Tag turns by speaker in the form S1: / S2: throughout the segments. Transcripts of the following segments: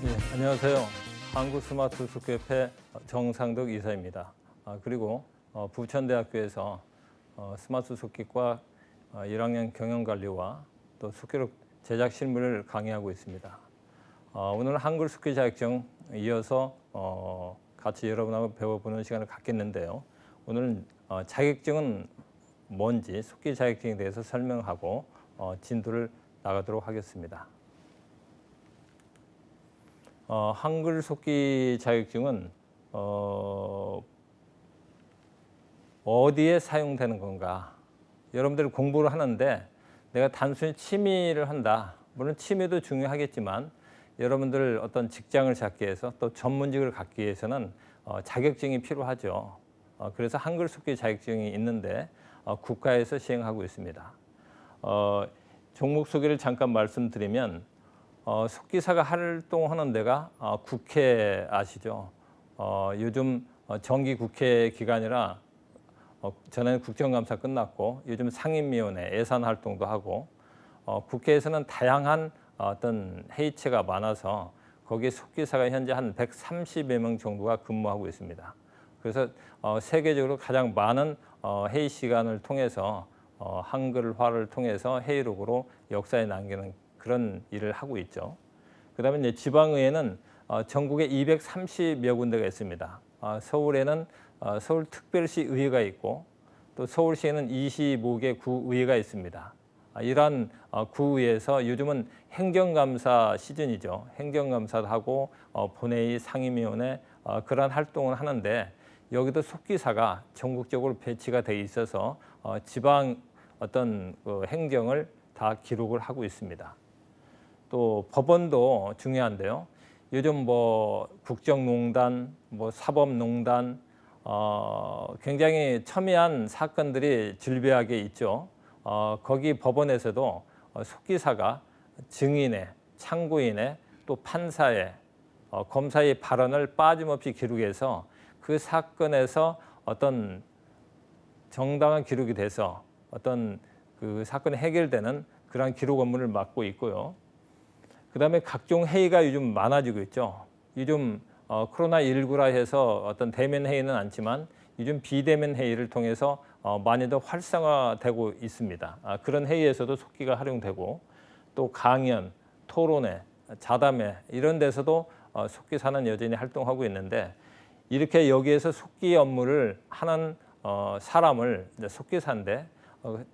S1: 네, 안녕하세요. 한국스마트숙협회 정상덕 이사입니다. 그리고 부천대학교에서 스마트 숙기과 1학년 경영관리와 또 숙기록 제작 실무를 강의하고 있습니다. 오늘 한글 숙기 자격증 이어서 같이 여러분하고 배워보는 시간을 갖겠는데요. 오늘은 자격증은 뭔지 숙기 자격증에 대해서 설명하고 진도를 나가도록 하겠습니다. 한글 숙기 자격증은 어디에 사용되는 건가? 여러분들 공부를 하는데 내가 단순히 취미를 한다. 물론 취미도 중요하겠지만 여러분들 어떤 직장을 잡기 위해서 또 전문직을 갖기 위해서는 자격증이 필요하죠. 그래서 한글 숙기 자격증이 있는데 국가에서 시행하고 있습니다. 종목 소개를 잠깐 말씀드리면 숙기사가 활동하는 데가 국회 아시죠? 요즘 정기 국회 기간이라 전에는 국정감사 끝났고 요즘 상임위원회 예산 활동도 하고 국회에서는 다양한 어떤 회의체가 많아서 거기에 숙기사가 현재 한 130여 명 정도가 근무하고 있습니다. 그래서 세계적으로 가장 많은 회의 시간을 통해서 한글화를 통해서 회의록으로 역사에 남기는 그런 일을 하고 있죠. 그다음에 이제 지방의회는 전국에 230여 군데가 있습니다. 서울에는 서울특별시 의회가 있고 또 서울시에는 25개 구의회가 있습니다. 이러한 구의회에서 요즘은 행정감사 시즌이죠. 행정감사도 하고 본회의, 상임위원회 그러한 활동을 하는데 여기도 숙기사가 전국적으로 배치가 돼 있어서 지방 어떤 행정을 다 기록을 하고 있습니다. 또 법원도 중요한데요. 요즘 국정농단, 사법농단 굉장히 첨예한 사건들이 질비하게 있죠. 거기 법원에서도 숙기사가 증인의, 참고인의, 또 판사의, 검사의 발언을 빠짐없이 기록해서 그 사건에서 어떤 정당한 기록이 돼서 어떤 그 사건이 해결되는 그러한 기록 업무를 맡고 있고요. 그다음에 각종 회의가 요즘 많아지고 있죠. 요즘 코로나19라 해서 어떤 대면 회의는 않지만 요즘 비대면 회의를 통해서 많이 더 활성화되고 있습니다. 그런 회의에서도 숙기가 활용되고 또 강연, 토론회, 자담회 이런 데서도 숙기사는 여전히 활동하고 있는데 이렇게 여기에서 숙기 업무를 하는 사람을 숙기사인데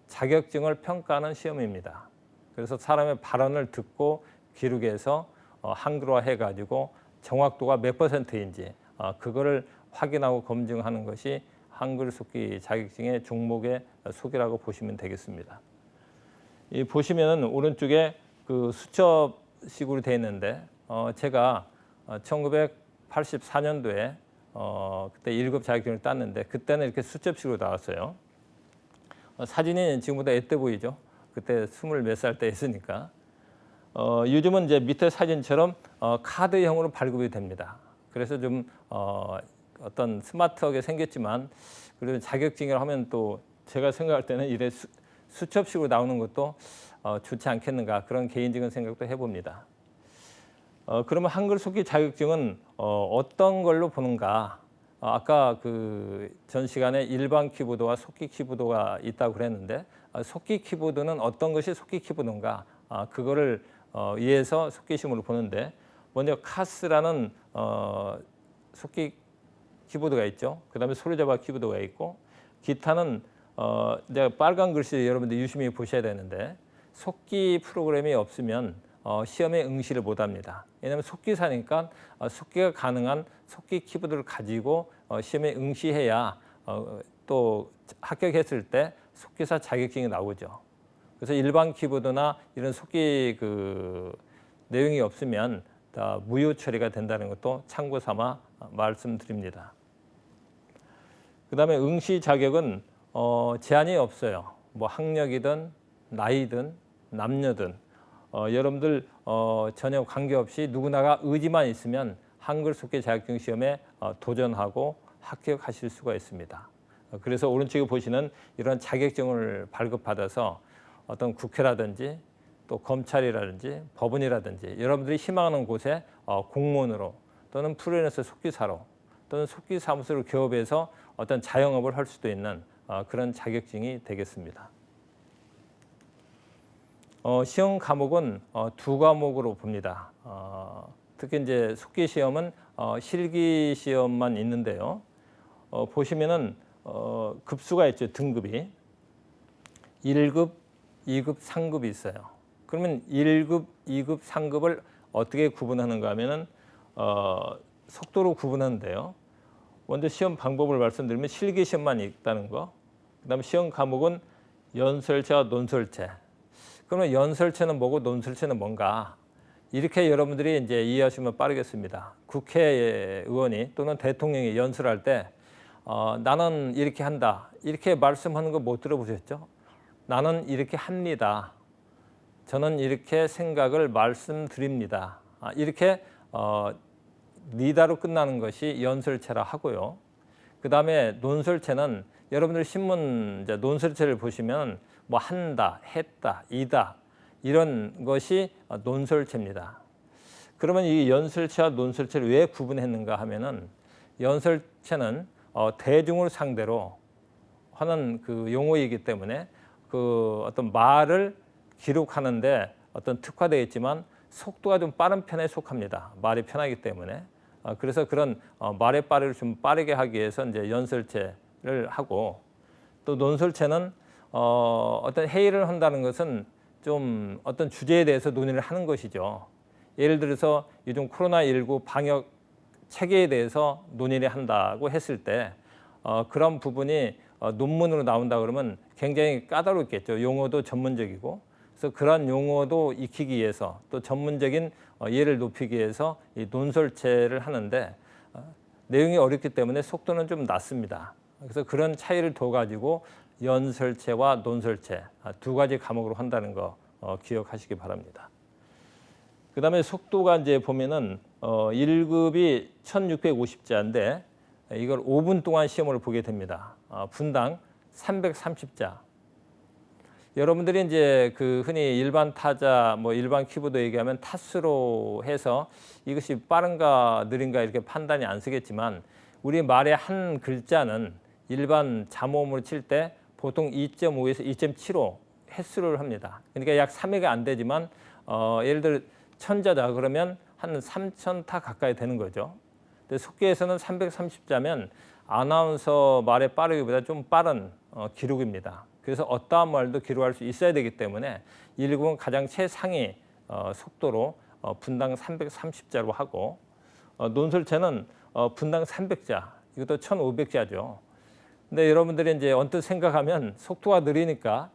S1: 자격증을 평가하는 시험입니다. 그래서 사람의 발언을 듣고 기록해서 한글화 해가지고 정확도가 몇 %인지 그거를 확인하고 검증하는 것이 한글 숙기 자격증의 종목의 숙이라고 보시면 되겠습니다. 이 보시면은 오른쪽에 그 수첩식으로 되어 있는데 제가 1984년도에 그때 1급 자격증을 땄는데 그때는 이렇게 수첩식으로 나왔어요. 사진이 지금보다 앳돼 보이죠? 그때 20몇 살 때 했으니까. 요즘은 이제 밑에 사진처럼 카드형으로 발급이 됩니다. 그래서 좀 어떤 스마트하게 생겼지만 그래도 자격증이라 하면 또 제가 생각할 때는 이래 수첩식으로 나오는 것도 좋지 않겠는가 그런 개인적인 생각도 해봅니다. 그러면 한글 숙기 자격증은 어떤 걸로 보는가? 아까 그 전 시간에 일반 키보드와 속기 키보드가 있다고 그랬는데 속기 키보드는 어떤 것이 속기 키보드인가? 그거를 위해서 속기 시험으로 보는데 먼저 카스라는 속기 키보드가 있죠. 그다음에 소리잡아 키보드가 있고 기타는 내가 빨간 글씨 여러분들 유심히 보셔야 되는데 속기 프로그램이 없으면 시험에 응시를 못합니다. 왜냐하면 속기사니까 속기가 가능한 속기 키보드를 가지고 시험에 응시해야 또 합격했을 때 속기사 자격증이 나오죠. 그래서 일반 키보드나 이런 속기 그 내용이 없으면 다 무효 처리가 된다는 것도 참고 삼아 말씀드립니다. 그다음에 응시 자격은 제한이 없어요. 학력이든 나이든 남녀든 여러분들 전혀 관계없이 누구나가 의지만 있으면 한글 숙기 자격증 시험에 도전하고 합격하실 수가 있습니다. 그래서 오른쪽에 보시는 이런 자격증을 발급받아서 어떤 국회라든지 또 검찰이라든지 법원이라든지 여러분들이 희망하는 곳에 공무원으로 또는 프리랜서 속기사로 또는 속기사무소를 개업해서 어떤 자영업을 할 수도 있는 그런 자격증이 되겠습니다. 시험 과목은 두 과목으로 봅니다. 특히 이제 속기 시험은 실기 시험만 있는데요. 보시면은 급수가 있죠. 등급이 1급, 2급, 3급이 있어요. 그러면 1급, 2급, 3급을 어떻게 구분하는가 하면은 속도로 구분하는데요. 먼저 시험 방법을 말씀드리면 실기 시험만 있다는 거. 그다음에 시험 과목은 연설체와 논설체. 그러면 연설체는 뭐고 논설체는 뭔가? 이렇게 여러분들이 이제 이해하시면 빠르겠습니다. 국회의원이 또는 대통령이 연설할 때 나는 이렇게 한다. 이렇게 말씀하는 거 못 들어보셨죠? 나는 이렇게 합니다. 저는 이렇게 생각을 말씀드립니다. 이렇게 니다로 끝나는 것이 연설체라 하고요. 그 다음에 논설체는 여러분들 신문 이제 논설체를 보시면 뭐 한다, 했다, 이다 이런 것이 논설체입니다. 그러면 이 연설체와 논설체를 왜 구분했는가 하면은 연설체는 대중을 상대로 하는 그 용어이기 때문에 그 어떤 말을 기록하는데 어떤 특화되어 있지만 속도가 좀 빠른 편에 속합니다. 말이 편하기 때문에. 그래서 그런 말의 빠르를 좀 빠르게 하기 위해서 이제 연설체를 하고 또 논설체는 어떤 회의를 한다는 것은 좀 어떤 주제에 대해서 논의를 하는 것이죠. 예를 들어서 요즘 코로나19 방역 체계에 대해서 논의를 한다고 했을 때 그런 부분이 논문으로 나온다 그러면 굉장히 까다롭겠죠. 용어도 전문적이고. 그래서 그런 용어도 익히기 위해서 또 전문적인 이해를 높이기 위해서 이 논설체를 하는데 내용이 어렵기 때문에 속도는 좀 낮습니다. 그래서 그런 차이를 둬가지고 연설체와 논설체 두 가지 과목으로 한다는 거 기억하시기 바랍니다. 그 다음에 속도가 이제 보면은 1급이 1650자인데 이걸 5분 동안 시험을 보게 됩니다. 분당 330자. 여러분들이 이제 그 흔히 일반 타자, 뭐 일반 키보드 얘기하면 타수로 해서 이것이 빠른가 느린가 이렇게 판단이 안 쓰겠지만 우리 말의 한 글자는 일반 잠호음으로 칠 때 보통 2.5에서 2.75 횟수를 합니다. 그러니까 약 3회가 안 되지만 예를 들어 1000자다 그러면 한 3000타 가까이 되는 거죠. 근데 속기에서는 330자면 아나운서 말의 빠르기보다 좀 빠른 기록입니다. 그래서 어떠한 말도 기록할 수 있어야 되기 때문에 1급은 가장 최상위 속도로 분당 330자로 하고 논설체는 분당 300자, 이것도 1500자죠. 근데 여러분들이 이제 언뜻 생각하면 속도가 느리니까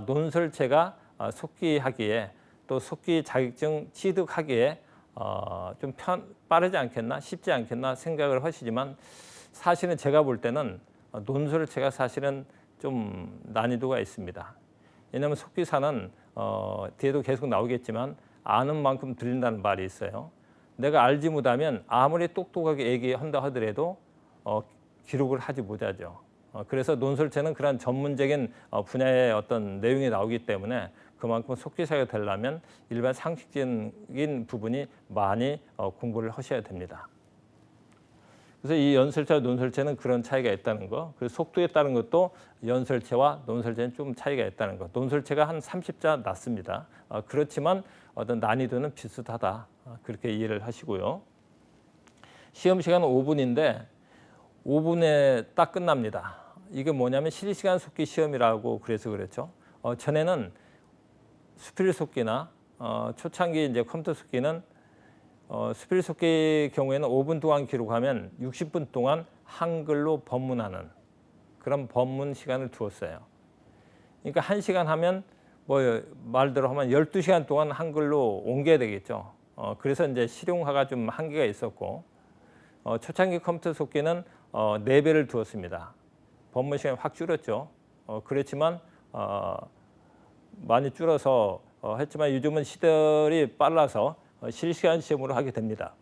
S1: 논설체가 속기하기에 또 속기 자격증 취득하기에 좀 빠르지 않겠나, 쉽지 않겠나 생각을 하시지만 사실은 제가 볼 때는 논설체가 사실은 좀 난이도가 있습니다. 왜냐하면 속기사는 뒤에도 계속 나오겠지만 아는 만큼 들린다는 말이 있어요. 내가 알지 못하면 아무리 똑똑하게 얘기한다 하더라도 기록을 하지 못하죠. 그래서 논설체는 그런 전문적인 분야의 어떤 내용이 나오기 때문에 그만큼 속기사가 되려면 일반 상식적인 부분이 많이 공부를 하셔야 됩니다. 그래서 이 연설체와 논설체는 그런 차이가 있다는 거. 그래서 속도에 따른 것도 연설체와 논설체는 좀 차이가 있다는 거. 논설체가 한 30자 낮습니다. 그렇지만 어떤 난이도는 비슷하다. 그렇게 이해를 하시고요. 시험 시간은 5분인데 5분에 딱 끝납니다. 이게 뭐냐면 실시간 속기 시험이라고 그래서 그렇죠. 전에는 수필 속기나 초창기 이제 컴퓨터 속기는 수필 속기 경우에는 5분 동안 기록하면 60분 동안 한글로 법문하는 그런 법문 시간을 두었어요. 그러니까 1시간 하면 뭐 말대로 하면 12시간 동안 한글로 옮겨야 되겠죠. 그래서 이제 실용화가 좀 한계가 있었고 초창기 컴퓨터 속기는 4배를 두었습니다. 법문 시간이 확 줄었죠. 그렇지만 많이 줄어서 했지만 요즘은 시대이 빨라서 실시간 시험으로 하게 됩니다.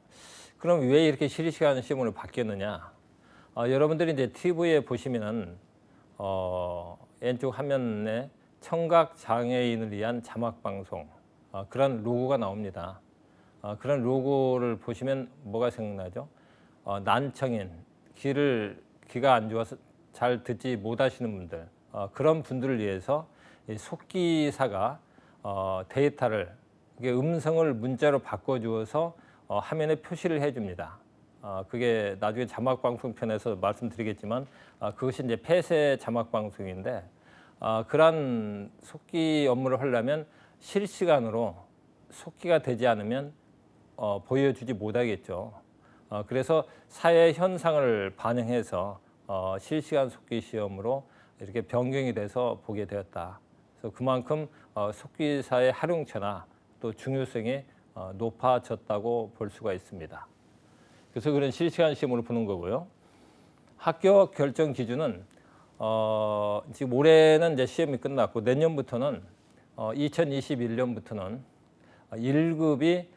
S1: 그럼 왜 이렇게 실시간 시험으로 바뀌었느냐? 여러분들이 이제 TV에 보시면은 왼쪽 화면에 청각 장애인을 위한 자막 방송 그런 로고가 나옵니다. 그런 로고를 보시면 뭐가 생각나죠? 난청인, 귀가 안 좋아서 잘 듣지 못하시는 분들, 그런 분들을 위해서 이 속기사가 데이터를, 이게 음성을 문자로 바꿔주어서 화면에 표시를 해줍니다. 그게 나중에 자막방송편에서 말씀드리겠지만 그것이 이제 폐쇄 자막방송인데, 그러한 속기 업무를 하려면 실시간으로 속기가 되지 않으면 보여주지 못하겠죠. 그래서 사회 현상을 반영해서 실시간 속기 시험으로 이렇게 변경이 돼서 보게 되었다. 그래서 그만큼 속기사의 활용처나 또 중요성이 높아졌다고 볼 수가 있습니다. 그래서 그런 실시간 시험으로 보는 거고요. 합격 결정 기준은 지금 올해는 이제 시험이 끝났고 내년부터는 2021년부터는 1급이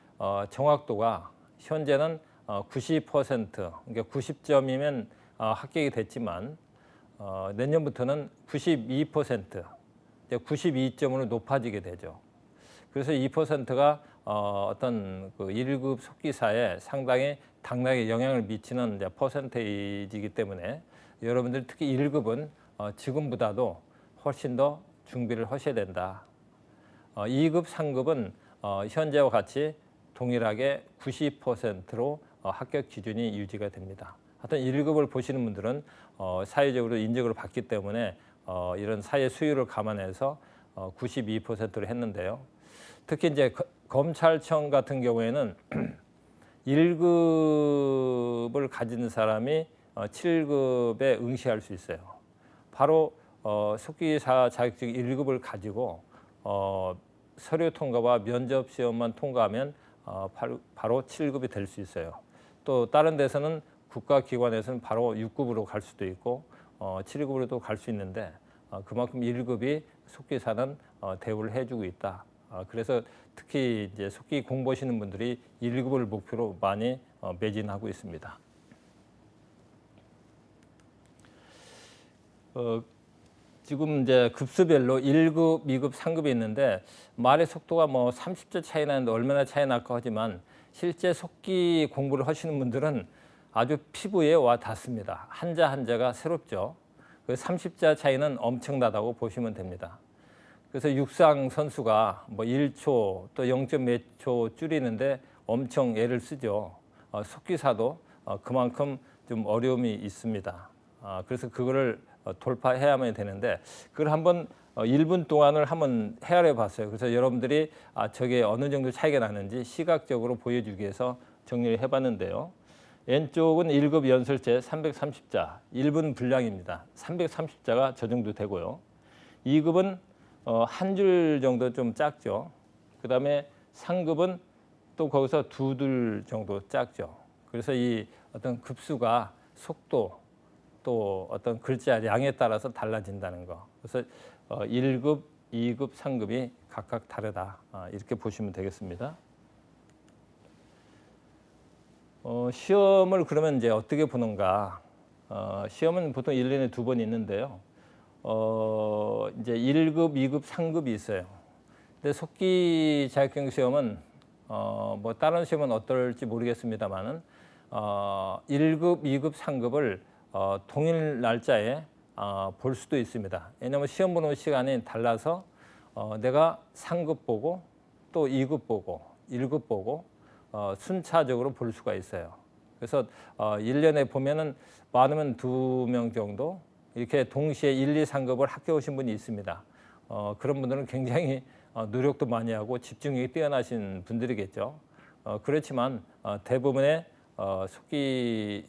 S1: 정확도가 현재는 90%, 그러니까 90점이면 합격이 됐지만 내년부터는 92%, 92점으로 높아지게 되죠. 그래서 2%가 어떤 그 1급 속기사에 상당히 당락에 영향을 미치는 이제 퍼센테이지이기 때문에 여러분들 특히 1급은 지금보다도 훨씬 더 준비를 하셔야 된다. 2급, 3급은 현재와 같이 동일하게 90%로 합격 기준이 유지가 됩니다. 하여튼 1급을 보시는 분들은 사회적으로 인정을 받기 때문에 이런 사회 수요를 감안해서 92%로 했는데요. 특히 이제 검찰청 같은 경우에는 1급을 가진 사람이 7급에 응시할 수 있어요. 바로 속기사 자격증 1급을 가지고 서류 통과와 면접 시험만 통과하면 바로 7급이 될 수 있어요. 또 다른 데서는 국가기관에서는 바로 6급으로 갈 수도 있고 7급으로도 갈 수 있는데 그만큼 1급이 속기사는 대우를 해주고 있다. 그래서 특히 이제 속기 공부하시는 분들이 1급을 목표로 많이 매진하고 있습니다. 지금 이제 급수별로 1급, 2급, 3급이 있는데 말의 속도가 뭐 30초 차이 나는데 얼마나 차이 날까 하지만 실제 속기 공부를 하시는 분들은 아주 피부에 와 닿습니다. 한자 한자가 새롭죠. 그 30자 차이는 엄청나다고 보시면 됩니다. 그래서 육상 선수가 뭐 1초 또 0몇 초 줄이는데 엄청 애를 쓰죠. 속기사도 그만큼 좀 어려움이 있습니다. 그래서 그거를 돌파해야만 되는데 그걸 한번 1분 동안을 한번 헤아려 봤어요. 그래서 여러분들이 저게 어느 정도 차이가 나는지 시각적으로 보여주기 위해서 정리를 해봤는데요. 왼쪽은 1급 연설제 330자, 1분 분량입니다. 330자가 저 정도 되고요. 2급은 한 줄 정도 좀 작죠. 그 다음에 3급은 또 거기서 두 줄 정도 작죠. 그래서 이 어떤 급수가 속도 또 어떤 글자 양에 따라서 달라진다는 거. 그래서 1급, 2급, 3급이 각각 다르다. 이렇게 보시면 되겠습니다. 시험을 그러면 이제 어떻게 보는가? 시험은 보통 1년에 2번 있는데요. 이제 1급, 2급, 3급이 있어요. 근데 속기 자격증 시험은 뭐 다른 시험은 어떨지 모르겠습니다만은 1급, 2급, 3급을 동일 날짜에 볼 수도 있습니다. 왜냐하면 시험 보는 시간이 달라서 내가 3급 보고 또 2급 보고 1급 보고 순차적으로 볼 수가 있어요. 그래서 1년에 보면은 많으면 2명 정도 이렇게 동시에 1, 2, 3급을 합격하신 분이 있습니다. 그런 분들은 굉장히 노력도 많이 하고 집중력이 뛰어나신 분들이겠죠. 그렇지만 대부분의 속기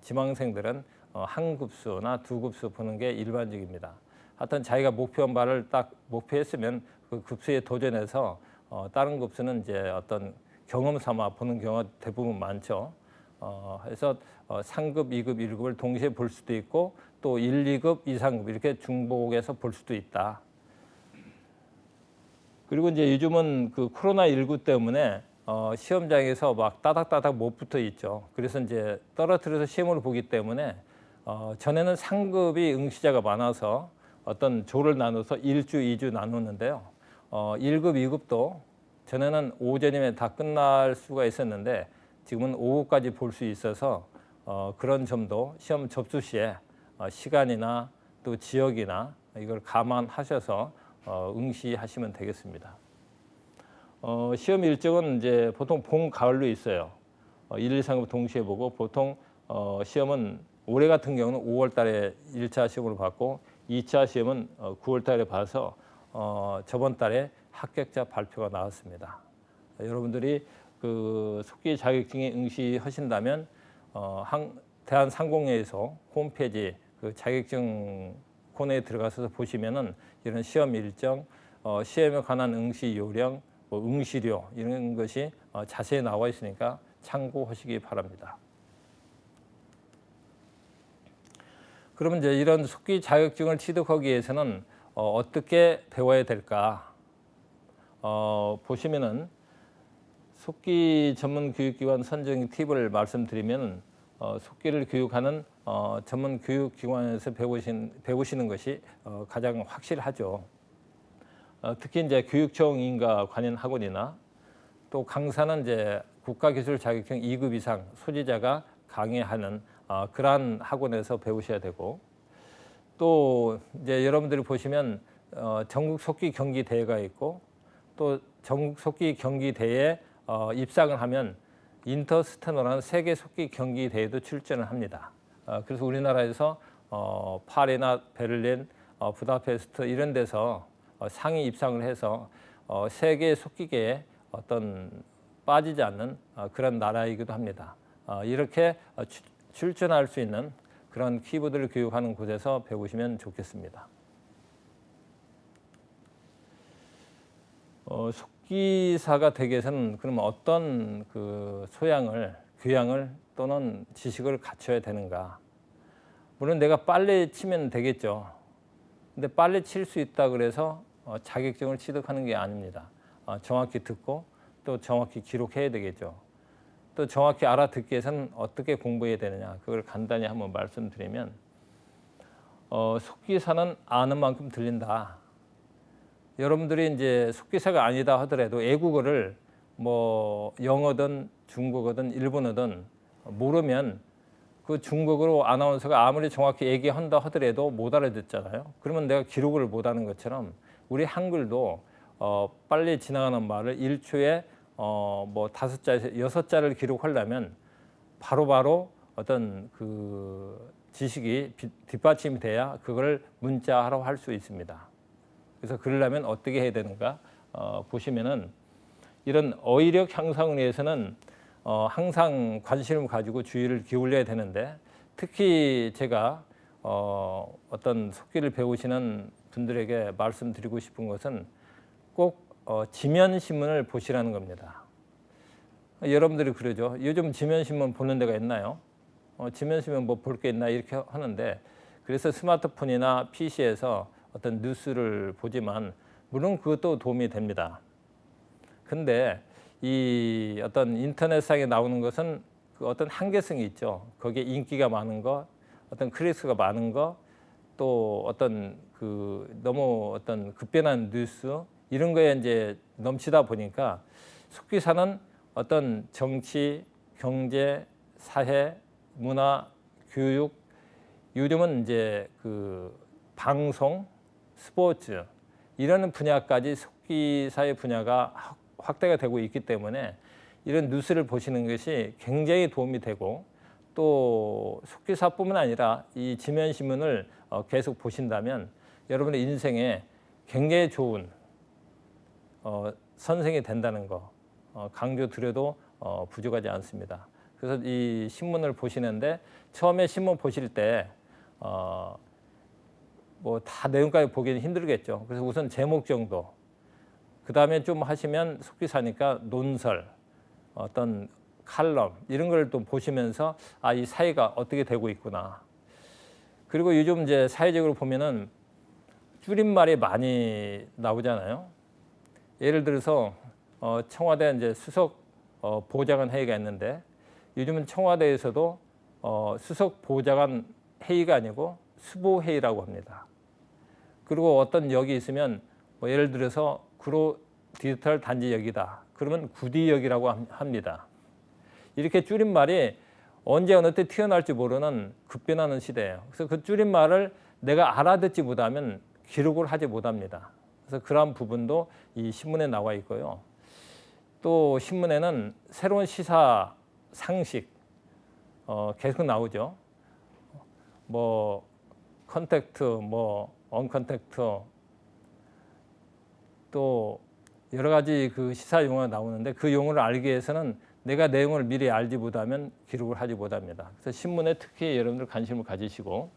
S1: 지망생들은 한 급수나 두 급수 보는 게 일반적입니다. 하여튼 자기가 목표한 바를 딱 목표했으면 그 급수에 도전해서 다른 급수는 이제 어떤 경험 삼아 보는 경우가 대부분 많죠. 그래서 3급, 2급, 1급을 동시에 볼 수도 있고 또 1, 2급, 2, 3급 이렇게 중복해서 볼 수도 있다. 그리고 이제 요즘은 그 코로나19 때문에 시험장에서 막 따닥따닥 못 붙어 있죠. 그래서 이제 떨어뜨려서 시험을 보기 때문에 전에는 상급이 응시자가 많아서 어떤 조를 나눠서 1주, 2주 나누는데요. 1급, 2급도 전에는 오전이면 다 끝날 수가 있었는데 지금은 오후까지 볼 수 있어서 그런 점도 시험 접수 시에 시간이나 또 지역이나 이걸 감안하셔서 응시하시면 되겠습니다. 시험 일정은 이제 보통 봄, 가을로 있어요. 1, 2, 3급 동시에 보고 보통 시험은 올해 같은 경우는 5월 달에 1차 시험을 받고 2차 시험은 9월 달에 봐서 저번 달에 합격자 발표가 나왔습니다. 여러분들이 그 속기 자격증에 응시하신다면 대한상공회에서 홈페이지 그 자격증 코너에 들어가서 보시면은 이런 시험 일정, 시험에 관한 응시 요령, 뭐 응시료 이런 것이 자세히 나와 있으니까 참고하시기 바랍니다. 그러면 이제 이런 속기 자격증을 취득하기 위해서는 어떻게 배워야 될까? 보시면은 속기 전문 교육기관 선정 팁을 말씀드리면 속기를 교육하는 전문 교육기관에서 배우시는 것이 가장 확실하죠. 특히 이제 교육청인가 관련 학원이나 또 강사는 이제 국가기술 자격증 2급 이상 소지자가 강의하는 그러한 학원에서 배우셔야 되고 또 이제 여러분들이 보시면 전국 속기 경기 대회가 있고 또 전국 속기 경기 대회에 입상을 하면 인터스테너라는 세계 속기 경기 대회도 출전을 합니다. 그래서 우리나라에서 파리나 베를린, 부다페스트 이런 데서 상위 입상을 해서 세계 속기계에 어떤 빠지지 않는 그런 나라이기도 합니다. 이렇게 출전할 수 있는 그런 키보드를 교육하는 곳에서 배우시면 좋겠습니다. 속기사가 되기 위해서는 그럼 어떤 그 소양을, 교양을 또는 지식을 갖춰야 되는가? 물론 내가 빨리 치면 되겠죠. 근데 빨리 칠 수 있다 그래서 자격증을 취득하는 게 아닙니다. 정확히 듣고 또 정확히 기록해야 되겠죠. 또 정확히 알아듣기 위해서는 어떻게 공부해야 되느냐, 그걸 간단히 한번 말씀드리면 속기사는 아는 만큼 들린다. 여러분들이 이제 속기사가 아니다 하더라도 외국어를 뭐 영어든 중국어든 일본어든 모르면 그 중국어로 아나운서가 아무리 정확히 얘기한다 하더라도 못 알아듣잖아요. 그러면 내가 기록을 못 하는 것처럼 우리 한글도 빨리 지나가는 말을 1초에 뭐 5자에서 6자를 기록하려면 바로바로 어떤 그 지식이 뒷받침이 돼야 그걸 문자로 할 수 있습니다. 그래서 그러려면 어떻게 해야 되는가 보시면은 이런 어휘력 향상을 위해서는 항상 관심을 가지고 주의를 기울여야 되는데 특히 제가 어떤 속기를 배우시는 분들에게 말씀드리고 싶은 것은 꼭 지면신문을 보시라는 겁니다. 여러분들이 그러죠. 요즘 지면신문 보는 데가 있나요? 지면신문 뭐 볼 게 있나 이렇게 하는데 그래서 스마트폰이나 PC에서 어떤 뉴스를 보지만 물론 그것도 도움이 됩니다. 근데 이 어떤 인터넷상에 나오는 것은 그 어떤 한계성이 있죠. 거기에 인기가 많은 거, 어떤 클릭수가 많은 거, 또 어떤 그 너무 어떤 급변한 뉴스 이런 거에 이제 넘치다 보니까 속기사는 어떤 정치, 경제, 사회, 문화, 교육, 요즘은 이제 그 방송, 스포츠 이런 분야까지 속기사의 분야가 확대가 되고 있기 때문에 이런 뉴스를 보시는 것이 굉장히 도움이 되고 또 속기사뿐만 아니라 이 지면신문을 계속 보신다면 여러분의 인생에 굉장히 좋은 선생이 된다는 거 강조드려도 부족하지 않습니다. 그래서 이 신문을 보시는데 처음에 신문 보실 때 뭐 다 내용까지 보기는 힘들겠죠. 그래서 우선 제목 정도, 그 다음에 좀 하시면 속기사니까 논설, 어떤 칼럼 이런 걸 또 보시면서 이 사회가 어떻게 되고 있구나. 그리고 요즘 이제 사회적으로 보면은 줄임말이 많이 나오잖아요. 예를 들어서 청와대 이제 수석 보좌관 회의가 있는데 요즘은 청와대에서도 수석 보좌관 회의가 아니고 수보 회의라고 합니다. 그리고 어떤 역이 있으면 뭐 예를 들어서 구로 디지털 단지역이다. 그러면 구디역이라고 합니다. 이렇게 줄임말이 언제 어느 때 튀어나올지 모르는 급변하는 시대예요. 그래서 그 줄임말을 내가 알아듣지 못하면 기록을 하지 못합니다. 그래서 그러한 부분도 이 신문에 나와 있고요. 또 신문에는 새로운 시사 상식 계속 나오죠. 뭐 컨택트, 뭐 언컨택트, 또 여러 가지 그 시사 용어가 나오는데 그 용어를 알기 위해서는 내가 내용을 미리 알지 못하면 기록을 하지 못합니다. 그래서 신문에 특히 여러분들 관심을 가지시고,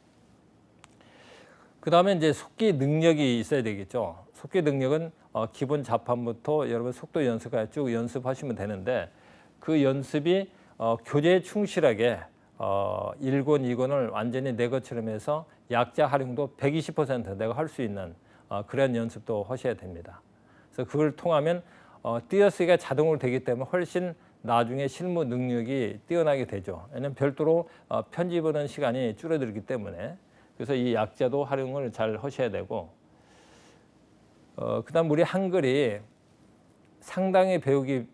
S1: 그 다음에 이제 속기 능력이 있어야 되겠죠. 속기 능력은 기본 자판부터 여러분 속도 연습까지 쭉 연습하시면 되는데, 그 연습이 교재에 충실하게 1권, 2권을 완전히 내 것처럼 해서 약자 활용도 120% 내가 할 수 있는 그런 연습도 하셔야 됩니다. 그래서 그걸 통하면 띄어쓰기가 자동으로 되기 때문에 훨씬 나중에 실무 능력이 뛰어나게 되죠. 왜냐하면 별도로 편집하는 시간이 줄어들기 때문에. 그래서 이 약자도 활용을 잘 하셔야 되고, 그다음 우리 한글이 상당히 배우기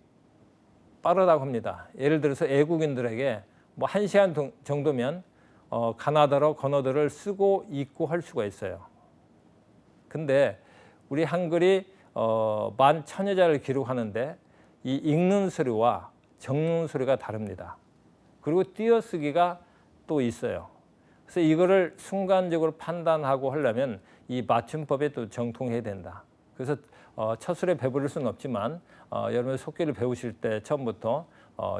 S1: 빠르다고 합니다. 예를 들어서 외국인들에게 뭐 1시간 정도면 가나다로 건어들을 쓰고 읽고 할 수가 있어요. 근데 우리 한글이 11,000여자를 기록하는데 이 읽는 소리와 적는 소리가 다릅니다. 그리고 띄어쓰기가 또 있어요. 그래서 이거를 순간적으로 판단하고 하려면 이 맞춤법에 또 정통해야 된다. 그래서 첫 술에 배부를 수는 없지만 여러분 속기를 배우실 때 처음부터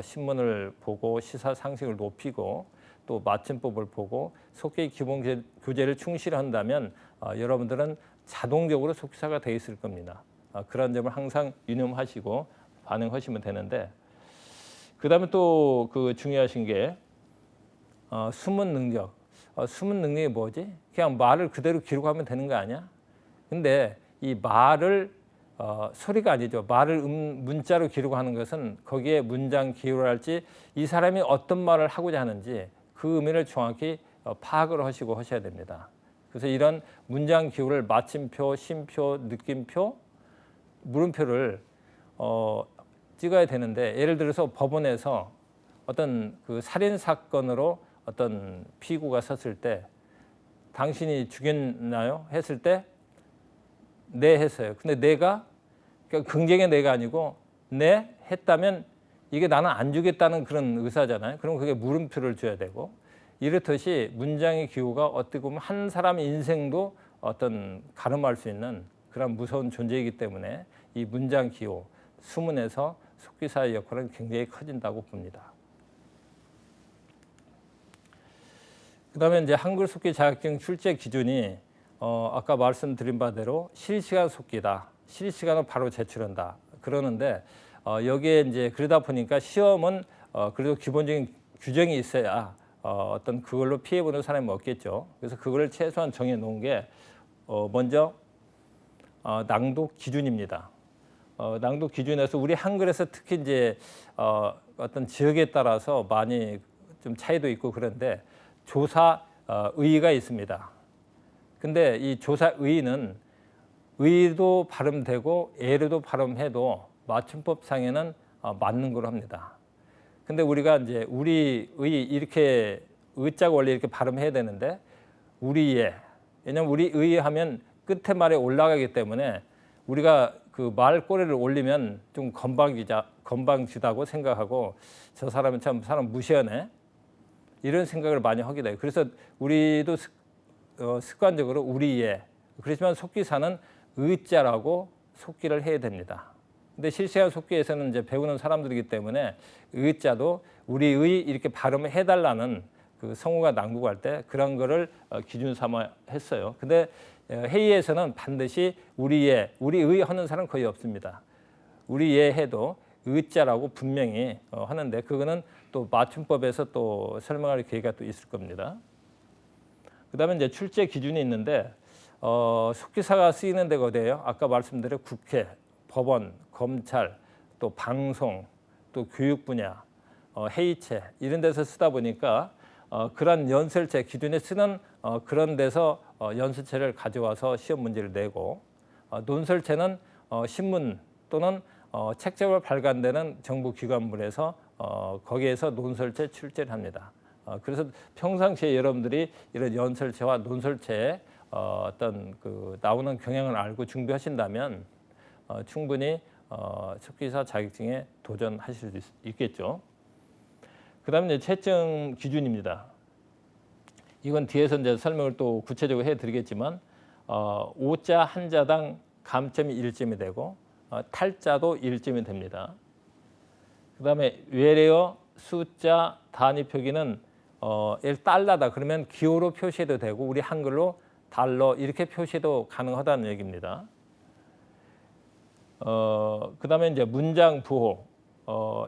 S1: 신문을 보고 시사 상식을 높이고 또 맞춤법을 보고 속기 기본 교재를 충실히 한다면 여러분들은 자동적으로 속기사가 되어 있을 겁니다. 그런 점을 항상 유념하시고 반응하시면 되는데, 그 다음에 또 그 중요하신 게 숨은 능력. 숨은 능력이 뭐지? 그냥 말을 그대로 기록하면 되는 거 아니야? 근데 이 말을 소리가 아니죠. 말을 문자로 기록하는 것은 거기에 문장 기호를 할지 이 사람이 어떤 말을 하고자 하는지 그 의미를 정확히 파악을 하시고 하셔야 됩니다. 그래서 이런 문장 기호를 마침표, 쉼표, 느낌표, 물음표를 찍어야 되는데, 예를 들어서 법원에서 어떤 그 살인 사건으로 어떤 피고가 섰을 때 당신이 죽였나요? 했을 때 네 했어요. 근데 내가 그러니까 긍정의 내가 아니고 네 했다면 이게 나는 안 죽였다는 그런 의사잖아요. 그럼 그게 물음표를 줘야 되고, 이렇듯이 문장의 기호가 어떻게 보면 한 사람의 인생도 어떤 가름할 수 있는 그런 무서운 존재이기 때문에 이 문장 기호, 수문에서 속기사의 역할은 굉장히 커진다고 봅니다. 그다음에 이제 한글 속기 자격증 출제 기준이 아까 말씀드린 바대로 실시간 속기다. 실시간으로 바로 제출한다. 그러는데 여기에 이제 그러다 보니까 시험은 그래도 기본적인 규정이 있어야 어떤 그걸로 피해 보는 사람이 없겠죠. 그래서 그거를 최소한 정해 놓은 게 먼저 낭독 기준입니다. 낭독 기준에서 우리 한글에서 특히 이제 어떤 지역에 따라서 많이 좀 차이도 있고 그런데 조사 의의가 있습니다. 근데 이 조사 의의는 의의도 발음되고 애로도 발음해도 맞춤법상에는 맞는 걸로 합니다. 근데 우리가 이제 우리 의 이렇게 의자가 원래 이렇게 발음해야 되는데 우리의, 왜냐면 우리 의하면 끝에 말에 올라가기 때문에 우리가 그 말꼬리를 올리면 좀 건방지다고 생각하고 저 사람은 참 사람 무시하네 이런 생각을 많이 하게 돼요. 그래서 우리도 습관적으로 우리의, 그렇지만 속기사는 의자라고 속기를 해야 됩니다. 근데 실시간 속기에서는 이제 배우는 사람들이기 때문에 의자도 우리의 이렇게 발음을 해달라는 그 성우가 낭독할 때 그런 거를 기준 삼아 했어요. 근데 회의에서는 반드시 우리의 하는 사람은 거의 없습니다. 우리의 해도 의자라고 분명히 하는데 그거는 또 맞춤법에서 또 설명할 기회가 또 있을 겁니다. 그다음에 이제 출제 기준이 있는데 속기사가 쓰이는 데가 어디예요? 아까 말씀드린 국회, 법원, 검찰, 또 방송, 또 교육 분야, 회의체 이런 데서 쓰다 보니까 그런 연설체 기준에 쓰는 그런 데서 연설체를 가져와서 시험 문제를 내고 논설체는 신문 또는 책자로 발간되는 정부 기관물에서 거기에서 논설체 출제를 합니다. 그래서 평상시에 여러분들이 이런 연설체와 논설체의 어떤 그 나오는 경향을 알고 준비하신다면 충분히 속기사 자격증에 도전하실 수 있겠죠. 그다음에 이제 채점 기준입니다. 이건 뒤에서 이제 설명을 또 구체적으로 해드리겠지만 5자 한 자당 감점이 1점이 되고 탈자도 1점이 됩니다. 그다음에 외래어 숫자 단위 표기는 달러다 그러면 기호로 표시해도 되고 우리 한글로 달러 이렇게 표시해도 가능하다는 얘기입니다. 그다음에 이제 문장 부호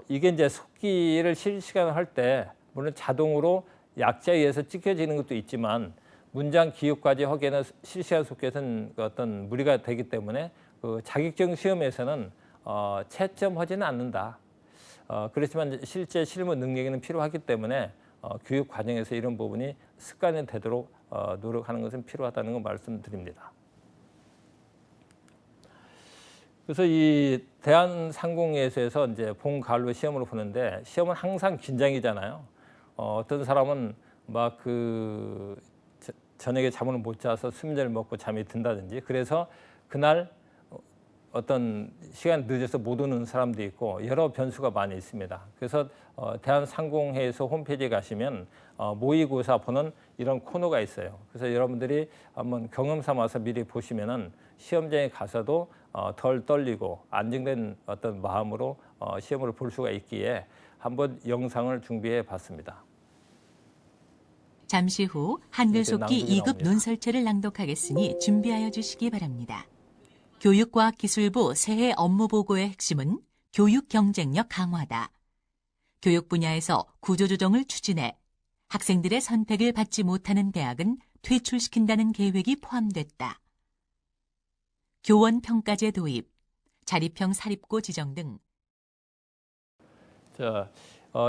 S1: 이게 이제 속기를 실시간으로 할 때 물론 자동으로 약자에 의해서 찍혀지는 것도 있지만 문장 기호까지 하기에는 실시간 속기에서는 어떤 무리가 되기 때문에 그 자격증 시험에서는 채점하지는 않는다. 그렇지만 실제 실무 능력에는 필요하기 때문에 교육 과정에서 이런 부분이 습관이 되도록 노력하는 것은 필요하다는 거 말씀드립니다. 그래서 이 대한상공회에서 이제 봄, 가을로 시험을 보는데 시험은 항상 긴장이잖아요. 어떤 사람은 막 그 저녁에 잠을 못 자서 수면제를 먹고 잠이 든다든지 그래서 그날 어떤 시간 늦어서 못 오는 사람도 있고 여러 변수가 많이 있습니다. 그래서 대한상공회에서 홈페이지에 가시면 모의고사 보는 이런 코너가 있어요. 그래서 여러분들이 한번 경험 삼아서 미리 보시면은 시험장에 가서도 덜 떨리고 안정된 어떤 마음으로 시험을 볼 수가 있기에 한번 영상을 준비해 봤습니다.
S2: 잠시 후 한글 속기 2급
S1: 나옵니다.
S2: 논설체를 낭독하겠으니 준비하여 주시기 바랍니다. 교육과학기술부 새해 업무보고의 핵심은 교육 경쟁력 강화다. 교육 분야에서 구조조정을 추진해 학생들의 선택을 받지 못하는 대학은 퇴출시킨다는 계획이 포함됐다. 교원평가제 도입, 자립형 사립고 지정 등.
S1: 자,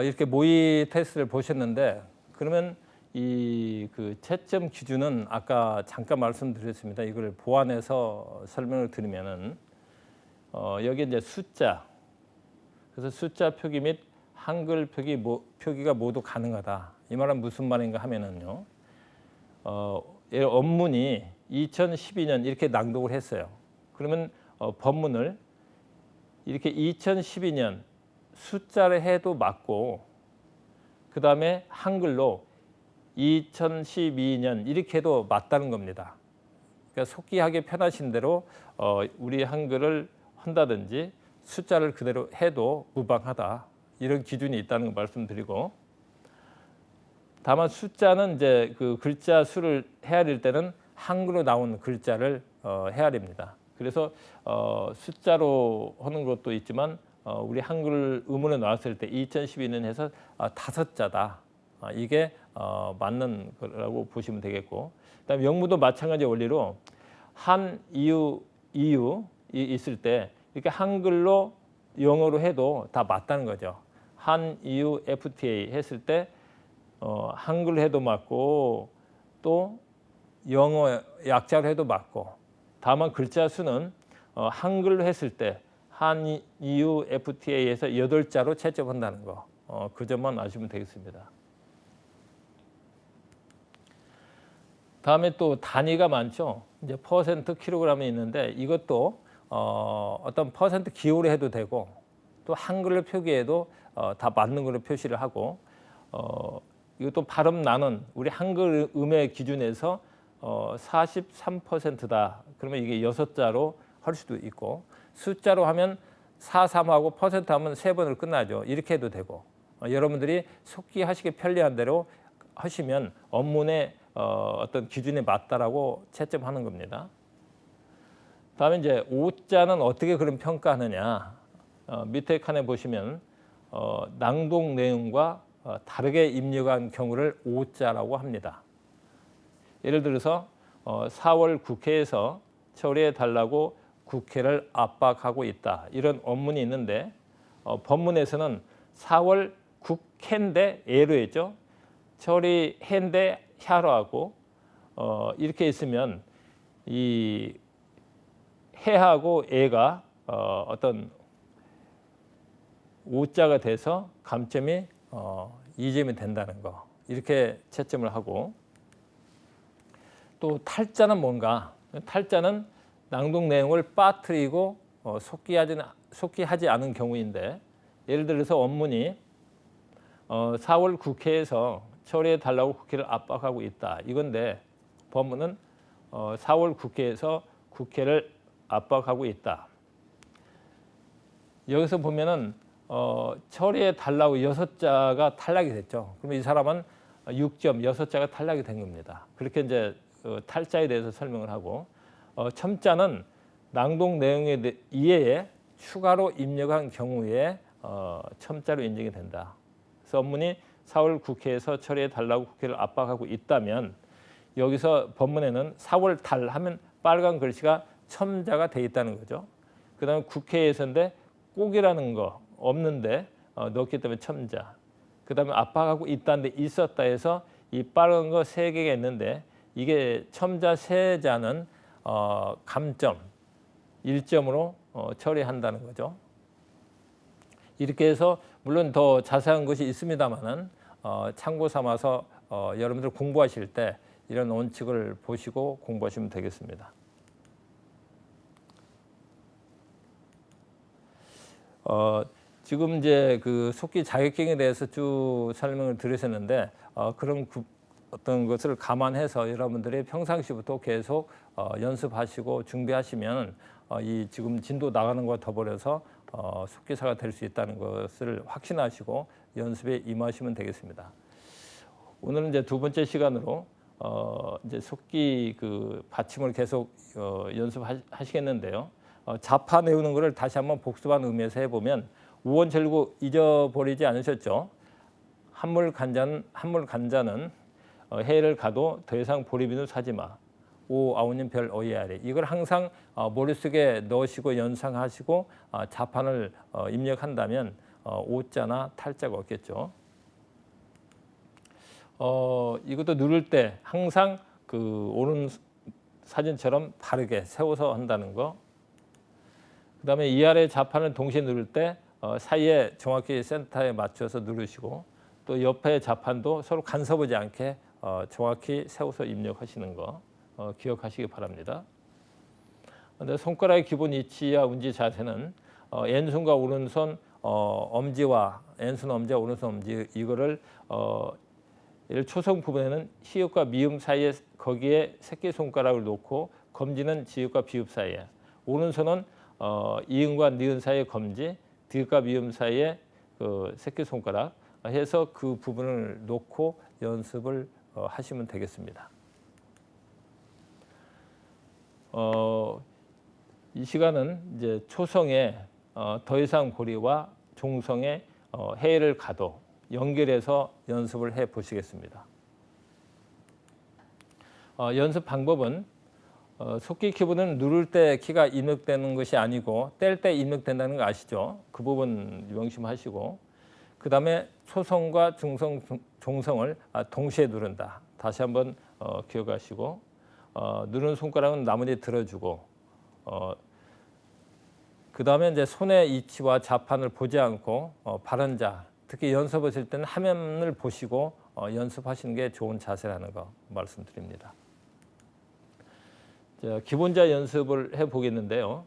S1: 이렇게 모의 테스트를 보셨는데 그러면 이 그 채점 기준은 아까 잠깐 말씀드렸습니다. 이걸 보완해서 설명을 드리면은 여기 이제 숫자, 그래서 숫자 표기 및 한글 표기가 모두 가능하다. 이 말은 무슨 말인가 하면은요. 원문이 2012년 이렇게 낭독을 했어요. 그러면 법문을 이렇게 2012년 숫자를 해도 맞고 그 다음에 한글로 2012년 이렇게 해도 맞다는 겁니다. 그러니까 속기하기 편하신 대로 우리 한글을 한다든지 숫자를 그대로 해도 무방하다. 이런 기준이 있다는 걸 말씀드리고 다만 숫자는 이제 그 글자 수를 헤아릴 때는 한글로 나온 글자를 헤아립니다. 그래서 숫자로 하는 것도 있지만 우리 한글 음원에 나왔을 때 2012년 해서 5자다. 이게 맞는 거라고 보시면 되겠고 그다음에 영문도 마찬가지 원리로 한, 이유 있을 때 이렇게 한글로 영어로 해도 다 맞다는 거죠. 한, 이유, FTA 했을 때 한글로 해도 맞고 또 영어 약자로 해도 맞고 다만 글자 수는 한글로 했을 때 한, 이유, FTA에서 8자로 채점한다는 거. 그 점만 아시면 되겠습니다. 다음에 또 단위가 많죠. 이제 퍼센트, 킬로그램이 있는데 이것도 어떤 퍼센트 기호로 해도 되고 또 한글로 표기해도 다 맞는 걸로 표시를 하고 이것도 발음 나는 우리 한글 음의 기준에서 43%다. 그러면 이게 6자로 할 수도 있고 숫자로 하면 43하고 퍼센트 하면 3번으로 끝나죠. 이렇게 해도 되고 여러분들이 속기하시기 편리한 대로 하시면 업문의 어떤 기준에 맞다라고 채점하는 겁니다. 다음에 이제 5자는 어떻게 그럼 평가하느냐. 밑에 칸에 보시면 낭독 내용과 다르게 입력한 경우를 5자라고 합니다. 예를 들어서 4월 국회에서 처리해 달라고 국회를 압박하고 있다. 이런 원문이 있는데 법문에서는 4월 국회인데 예로 했죠. 처리해인데 혀로 하고 이렇게 있으면 이 해하고 애가 어떤 오자가 돼서 감점이 2점이 된다는 거, 이렇게 채점을 하고, 또 탈자는 뭔가? 탈자는 낭독 내용을 빠뜨리고 속기하지 않은 경우인데, 예를 들어서 원문이 4월 국회에서 처리해 달라고 국회를 압박하고 있다, 이건데 법문은 4월 국회에서 국회를 압박하고 있다. 여기서 보면은 처리해 달라고 6자가 탈락이 됐죠. 그러면 이 사람은 6점 6자가 탈락이 된 겁니다. 그렇게 이제 탈자에 대해서 설명을 하고, 첨자는 낭독 내용에 이외에 추가로 입력한 경우에 첨자로 인정이 된다. 그래서 원문이 4월 국회에서 처리해 달라고 국회를 압박하고 있다면, 여기서 법문에는 4월 달 하면 빨간 글씨가 첨자가 돼 있다는 거죠. 그다음에 국회에서인데 꼭이라는 거 없는데 넣기 때문에 첨자. 그다음에 압박하고 있다는데 있었다 해서 이 빨간 거 3개가 있는데, 이게 첨자 3자는 감점 1점으로 처리한다는 거죠. 이렇게 해서 물론 더 자세한 것이 있습니다만은 참고 삼아서 여러분들 공부하실 때 이런 원칙을 보시고 공부하시면 되겠습니다. 지금 이제 그 속기 자격증에 대해서 쭉 설명을 드렸었는데, 그런 어떤 것을 감안해서 여러분들이 평상시부터 계속 연습하시고 준비하시면 이 지금 진도 나가는 것과 더불어서 속기사가 될 수 있다는 것을 확신하시고 연습에 임하시면 되겠습니다. 오늘은 이제 2번째 시간으로 이제 속기 그 받침을 계속 연습하시겠는데요. 자파 내우는 것을 다시 한번 복습하는 의미에서 해보면, 우원절구 잊어버리지 않으셨죠? 한물 간자는 해를 가도 더 이상 보리비누 사지 마. 오 아우님 별 어이 아래. 이걸 항상 머릿속에 넣으시고 연상하시고 자판을 입력한다면 오자나 탈자가 없겠죠. 이것도 누를 때 항상 그 오른 사진처럼 바르게 세워서 한다는 거. 그다음에 위아래 자판을 동시에 누를 때 사이에 정확히 센터에 맞춰서 누르시고, 또 옆에 자판도 서로 간섭하지 않게 정확히 세워서 입력하시는 거 기억하시기 바랍니다. 근데 손가락의 기본 위치와 운지 자세는 왼손과 오른손 엄지와 왼손 엄지와 오른손 엄지, 이거를 초성 부분에는 시읍과 미음 사이에 거기에 새끼손가락을 놓고, 검지는 지읒과 비읍 사이에, 오른손은 이음과 니은 사이에 검지, 디귿과 미음 사이에 그 새끼손가락 해서 그 부분을 놓고 연습을 하시면 되겠습니다. 이 시간은 이제 초성의 더 이상 보리와 종성의 해를 가도 연결해서 연습을 해 보시겠습니다. 연습 방법은 속기 키보드는 누를 때 키가 입력되는 것이 아니고 뗄 때 입력된다는 거 아시죠? 그 부분 명심하시고, 그 다음에 초성과 중성, 종성을 동시에 누른다. 다시 한번 기억하시고, 누른 손가락은 나머지 들어주고, 그 다음에 이제 손의 위치와 자판을 보지 않고 바른 자, 특히 연습하실 때는 화면을 보시고 연습하시는 게 좋은 자세라는 거 말씀드립니다. 자, 기본자 연습을 해보겠는데요.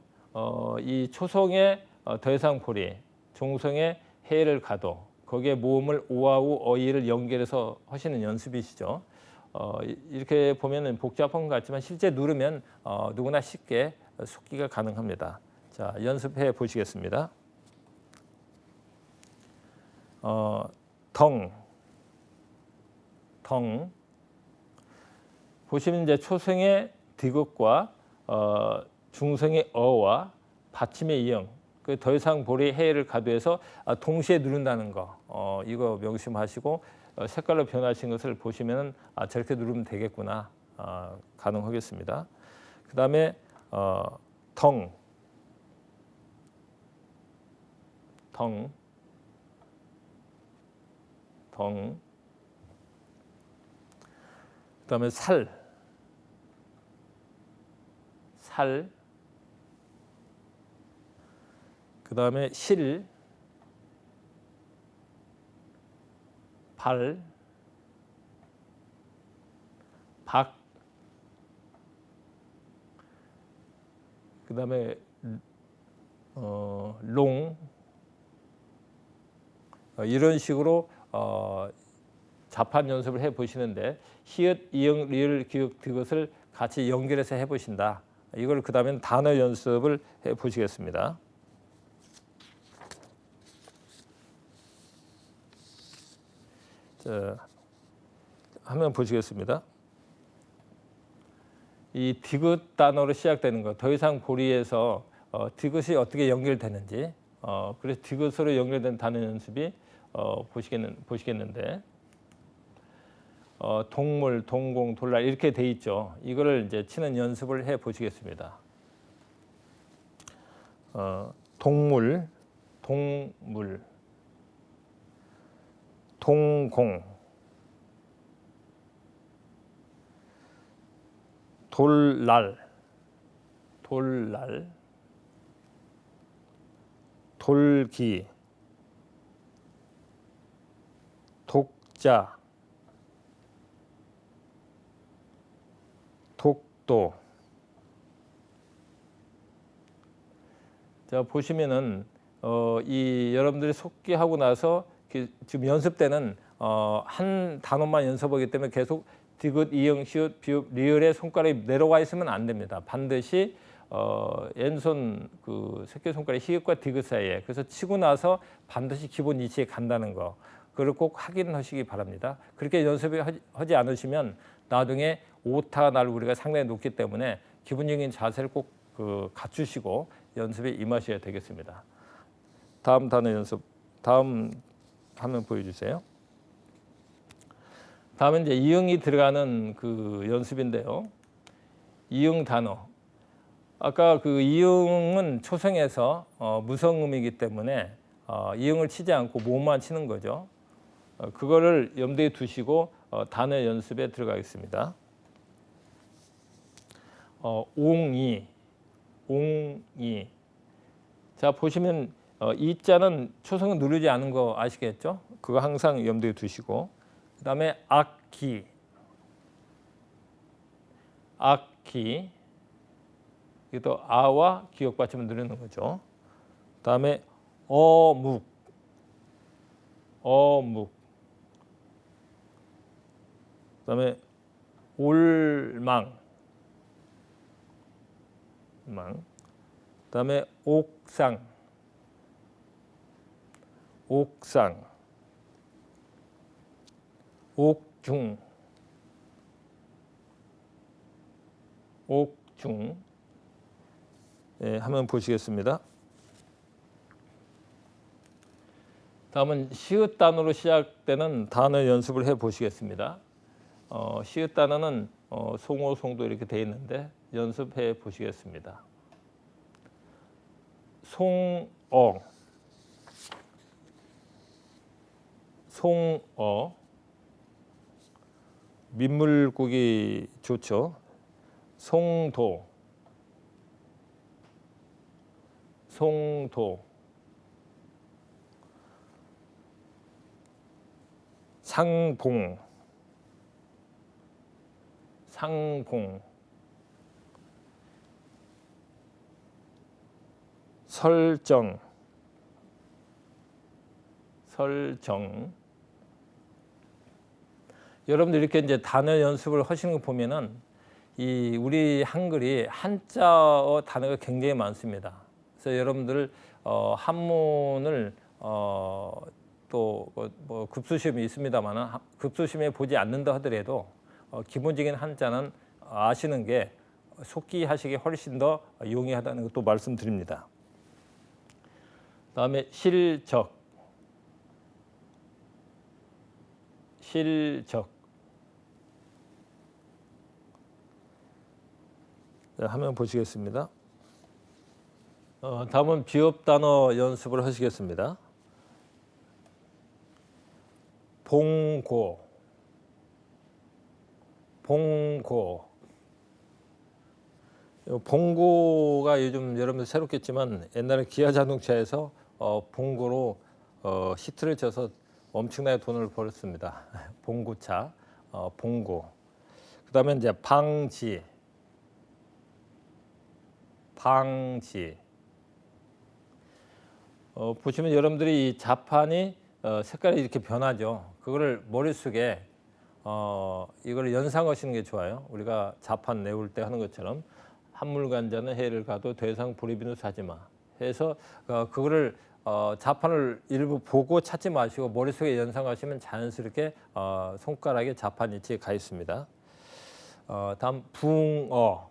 S1: 이 초성의 더 이상 보리, 종성의 해를 가도, 거기에 모음을 오아우 어이를 연결해서 하시는 연습이시죠. 이렇게 보면 복잡한 것 같지만 실제 누르면 누구나 쉽게 속기가 가능합니다. 자, 연습해 보시겠습니다. 덩 보시면 이제 초성의 디귿과 중성의 어와 받침의 이응, 그 더 이상 보리 해를 가도해서 동시에 누른다는 거, 이거 명심하시고 색깔로 변하신 것을 보시면 저렇게 누르면 되겠구나 가능하겠습니다. 그 다음에 덩, 그 다음에 살, 살, 그 다음에 실, 발, 박, 그 다음에 롱, 이런 식으로 자판 연습을 해 보시는데 히읗, 이응, 리을, 기역, 디귿을 같이 연결해서 해 보신다. 이걸 그 다음에는 단어 연습을 해 보시겠습니다. 자, 화면 보시겠습니다. 이 디귿 단어로 시작되는 거, 더 이상 보리에서 디귿이 어떻게 연결되는지, 그래서 디귿으로 연결된 단어 연습이 보시겠는데, 동물, 동공, 돌날 이렇게 돼 있죠. 이거를 이제 치는 연습을 해 보시겠습니다. 동물, 동물, 동공, 돌날, 돌날, 돌기, 독자, 독도. 자, 보시면은 이 여러분들이 속기하고 나서 지금 연습 때는 한 단어만 연습하기 때문에 계속 디귿, 이응, 시읒, 비읍, 리을에 손가락이 내려와 있으면 안 됩니다. 반드시 왼손 그 새끼손가락 히읗과 디귿 사이에, 그래서 치고 나서 반드시 기본 위치에 간다는 거, 그걸 꼭 확인하시기 바랍니다. 그렇게 연습하지 않으시면 나중에 오타 날 우리가 상당히 높기 때문에 기본적인 자세를 꼭 갖추시고 연습에 임하셔야 되겠습니다. 다음 단어 연습, 다음 화면 보여주세요. 다음은 이제 이응이 들어가는 그 연습인데요. 이응 단어. 아까 그 이응은 초성에서 무성음이기 때문에 이응을 치지 않고 모음만 치는 거죠. 그거를 염두에 두시고 단어 연습에 들어가겠습니다. 옹이, 옹이. 자, 보시면 이자는 초성을 누르지 않은 거 아시겠죠? 그거 항상 염두에 두시고, 그 다음에 악기, 악기. 이것도 아와 기역 받침을 누르는 거죠. 그 다음에 어묵, 어묵. 그 다음에 올망, 망. 그 다음에 옥상, 옥상. 옥중, 옥중. 예, 한번 보시겠습니다. 다음은 시읒 단어로 시작되는 단어 연습을 해 보시겠습니다. 시읒 단어는 송호, 송도 이렇게 돼 있는데 연습해 보시겠습니다. 송어, 송어. 민물고기 좋죠. 송도, 송도. 상봉, 상봉. 설정, 설정. 여러분들 이렇게 이제 단어 연습을 하시는 거 보면은 이 우리 한글이 한자어 단어가 굉장히 많습니다. 그래서 여러분들 한문을 또 뭐 급수시험이 있습니다만 급수시험에 보지 않는다 하더라도 기본적인 한자는 아시는 게 속기하시기 훨씬 더 용이하다는 것도 말씀드립니다. 다음에 실적, 실적. 네, 화면 보시겠습니다. 다음은 비읍 단어 연습을 하시겠습니다. 봉고, 봉고. 봉고가 요즘 여러분들 새롭겠지만 옛날에 기아 자동차에서 봉고로 히트를 쳐서 엄청나게 돈을 벌었습니다. 봉고차, 봉고. 그다음에 이제 방지. 보시면 여러분들이 이 자판이 색깔이 이렇게 변하죠. 그거를 머릿속에 이걸 연상하시는 게 좋아요. 우리가 자판 내올 때 하는 것처럼 한물간자는 해를 가도 대상 보리비누 사지마 해서 그거를 자판을 일부 보고 찾지 마시고 머릿속에 연상하시면 자연스럽게 손가락에 자판 위치에 가 있습니다. 다음 붕어.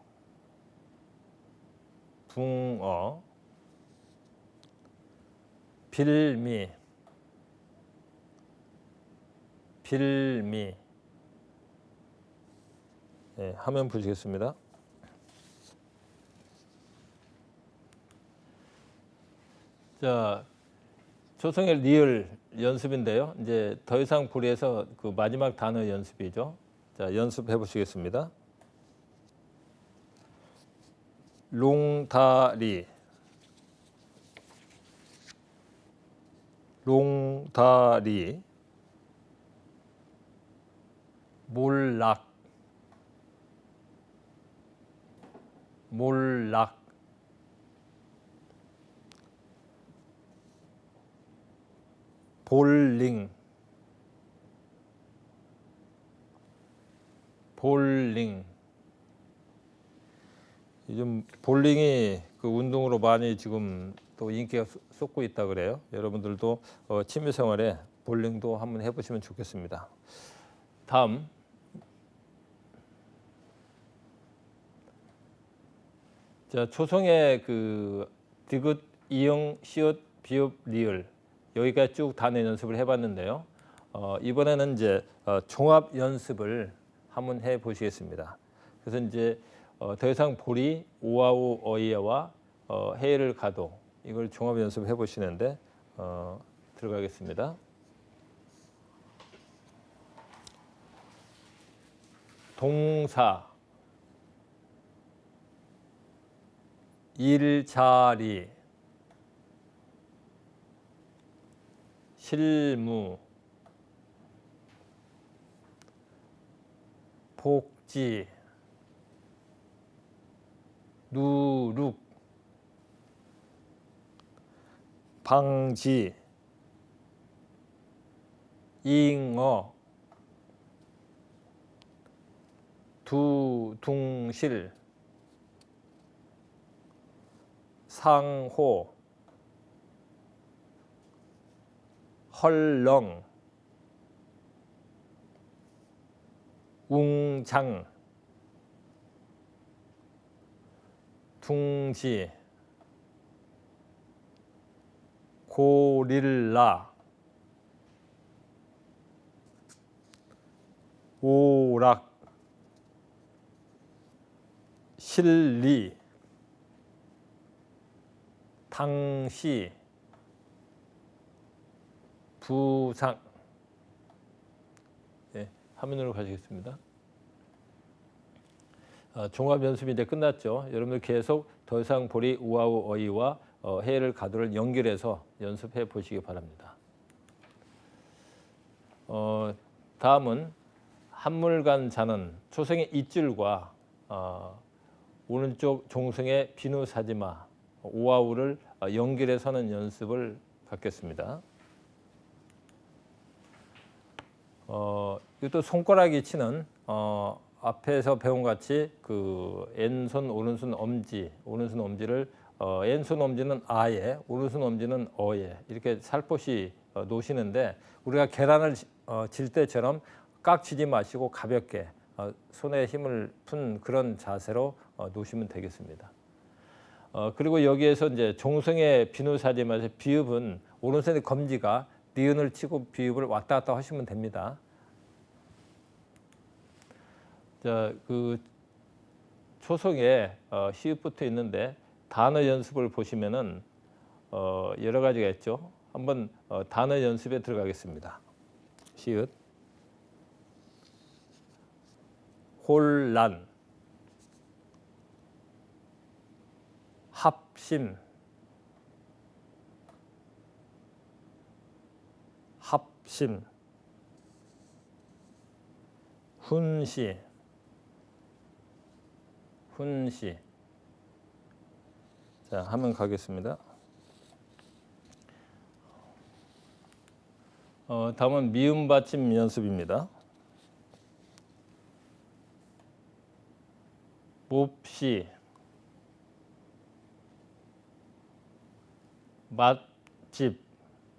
S1: 빌미. 네, 화면 보시겠습니다. 자, 초성의 리을 연습인데요. 이제 더 이상 불이해서 그 마지막 단어 연습이죠. 자, 연습해 보시겠습니다. 롱다리, 몰락, 볼링, 요즘 볼링이 그 운동으로 많이 지금 또 인기가 쏟고 있다 그래요. 여러분들도 취미생활에 볼링도 한번 해보시면 좋겠습니다. 다음 자, 초성의 그 디귿, 이응, 시읒, 비읍, 리을 여기까지 쭉 단어 연습을 해봤는데요. 이번에는 이제 종합 연습을 한번 해보시겠습니다. 그래서 이제 더 이상 보리, 오아우, 어이와 해를 가도 이걸 종합 연습해 보시는데 들어가겠습니다. 동사, 일자리, 실무, 복지, 누룩, 방지, 잉어, 두둥실, 상호, 헐렁, 웅장, 둥지, 고릴라, 오락, 실리, 당시, 부상. 네, 화면으로 가시겠습니다. 종합 연습이 이제 끝났죠. 여러분들 계속 더 이상 보리, 우아우, 어이와 해를 가도를 연결해서 연습해 보시기 바랍니다. 다음은 한물간 자는 초성의 이줄과 오른쪽 종성의 비누 사지마, 우아우를 연결해서 하는 연습을 갖겠습니다. 이것도 손가락이 치는 앞에서 배운 같이 그 왼손 오른손 엄지를 왼손 엄지는 아에 오른손 엄지는 어에 이렇게 살포시 놓으시는데 우리가 계란을 질 때처럼 깍 쥐지 마시고 가볍게 손에 힘을 푼 그런 자세로 놓으시면 되겠습니다. 그리고 여기에서 이제 종성의 비누사지마에서 비읍은 오른손의 검지가 니은을 치고 비읍을 왔다 갔다 하시면 됩니다. 자, 그 초성에 시읍부터 있는데 단어 연습을 보시면은 여러 가지가 있죠. 한번 단어 연습에 들어가겠습니다. 시읍, 혼란, 합심, 합심, 훈시, 훈시. 자, 하면 가겠습니다. 다음은 미음 받침 연습입니다. 몹시, 맛집,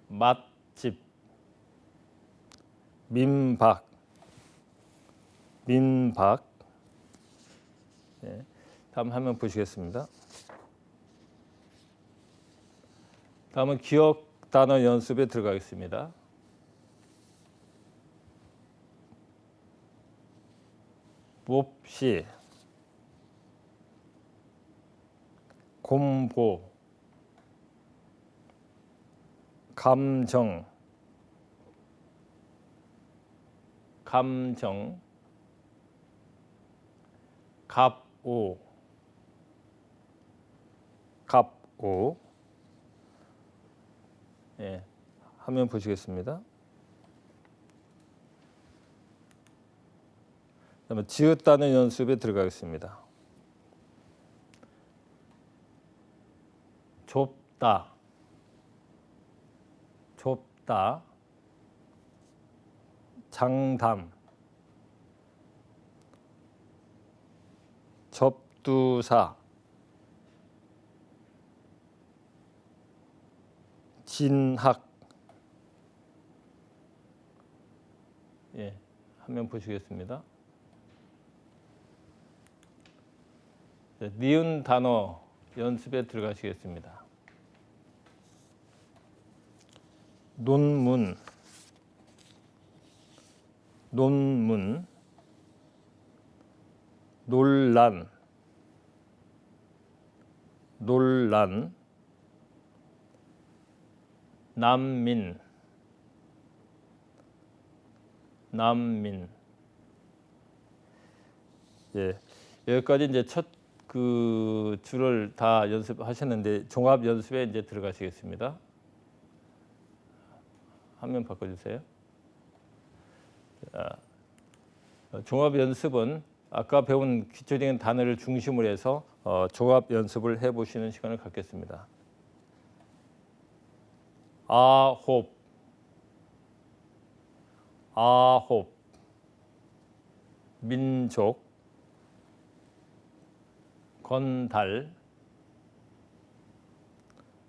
S1: 맛집, 민박, 민박. 네, 다음 화면 보시겠습니다. 다음은 기억 단어 연습에 들어가겠습니다. 몹시, 곰보, 감정, 감정, 갑오, 갑오. 예, 화면 보시겠습니다. 그다음에 지읒다는 연습에 들어가겠습니다. 좁다, 좁다, 장담, 접두사, 진학. 예, 화면 보시겠습니다. 니은 단어 연습에 들어가시겠습니다. 논문, 논문, 논란, 논란, 난민, 난민. 예, 여기까지 이제 첫 그 줄을 다 연습하셨는데 종합 연습에 이제 들어가시겠습니다. 화면 바꿔주세요. 자, 종합 연습은 아까 배운 기초적인 단어를 중심으로 해서 종합 연습을 해보시는 시간을 갖겠습니다. 아홉, 아홉, 민족, 건달,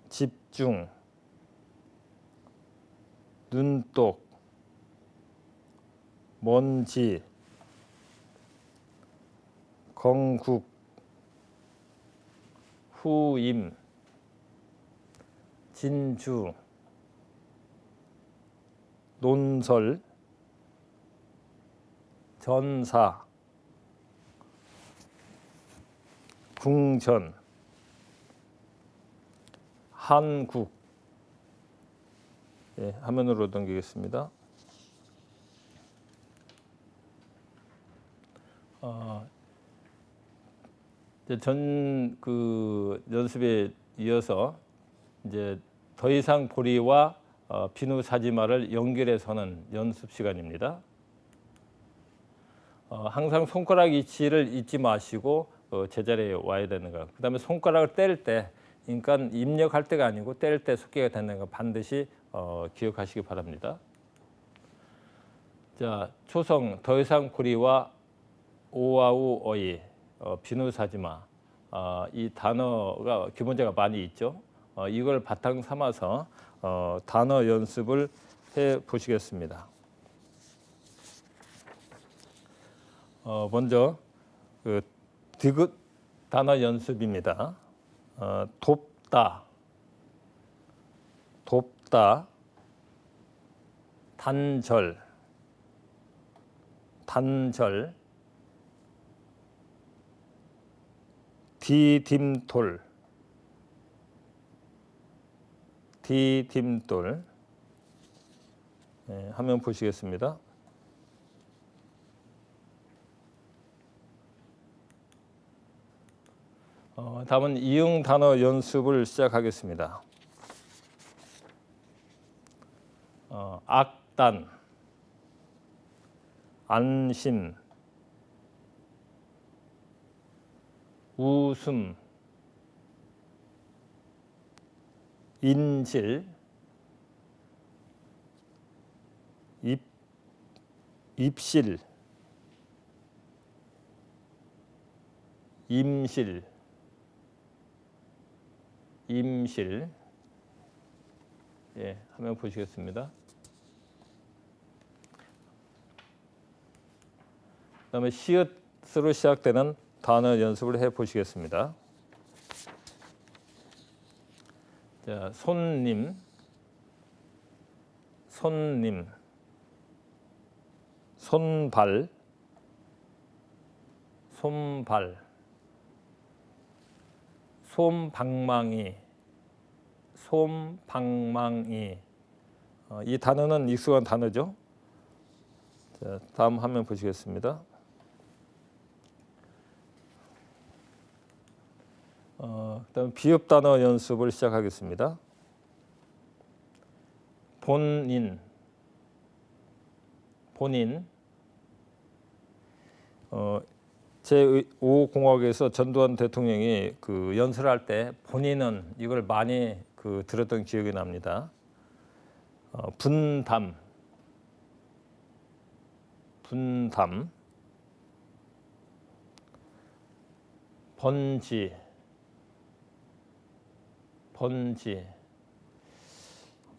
S1: 집중, 눈독, 먼지, 건국, 후임, 진주, 논설, 전사, 궁전, 한국. 예, 화면으로 넘기겠습니다. 전 그 연습에 이어서 이제 더 이상 보리와 비누 사지마를 연결해서는 연습 시간입니다. 항상 손가락 위치를 잊지 마시고 제자리에 와야 되는 거. 그다음에 손가락을 뗄 때, 그러니까 입력할 때가 아니고 뗄 때 속기가 되는 거 반드시 기억하시기 바랍니다. 자, 초성 더 이상 보리와 오아우 어이, 비누 사지마. 이 단어가 기본자가 많이 있죠. 이걸 바탕 삼아서 단어 연습을 해 보시겠습니다. 먼저 그 디귿 단어 연습입니다. 돕다, 돕다, 단절, 단절, 디딤돌, 디딤돌. 네, 화면 보시겠습니다. 다음은 이응 단어 연습을 시작하겠습니다. 악단, 안심, 웃음, 인실, 입실, 임실, 임실. 예, 화면 보시겠습니다. 그다음에 시읒으로 시작되는 단어 연습을 해 보시겠습니다. 자, 손님, 손님, 손발, 손발, 솜방망이, 솜방망이. 이 단어는 익숙한 단어죠. 자, 다음 화면 보시겠습니다. 그다음 비읍 단어 연습을 시작하겠습니다. 본인, 본인. 제5공화국에서 전두환 대통령이 그 연설할 때 본인은 이걸 많이 그 들었던 기억이 납니다. 분담, 분담, 번지, 번지.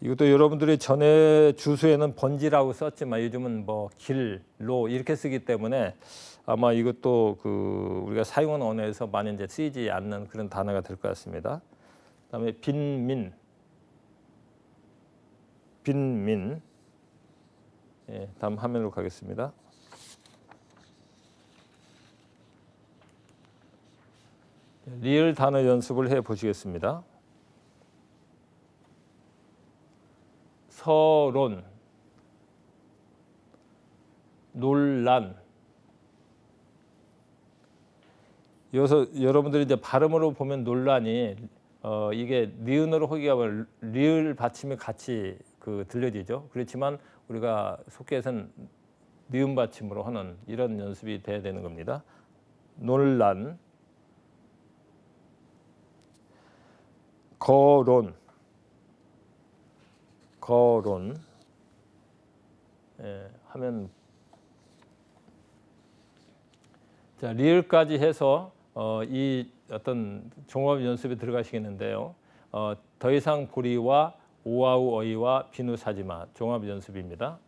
S1: 이것도 여러분들이 전에 주소에는 번지라고 썼지만 요즘은 뭐 길, 로 이렇게 쓰기 때문에 아마 이것도 그 우리가 사용하는 언어에서 많이 이제 쓰이지 않는 그런 단어가 될 것 같습니다. 그다음에 빈민, 빈민. 예, 다음 화면으로 가겠습니다. 리을 단어 연습을 해 보시겠습니다. 서론, 논란. 여기서 여러분들이 이제 발음으로 보면 논란이 이게 니은으로 호기가 리을 받침이 같이 그 들려지죠. 그렇지만 우리가 속기에서는 니은 받침으로 하는 이런 연습이 돼야 되는 겁니다. 논란, 거론, 거론. 예, 하면 자, 리을까지 해서 이 어떤 종합 연습에 들어가시겠는데요. 더 이상 보리와 오아우 어이와 비누 사지마 종합 연습입니다.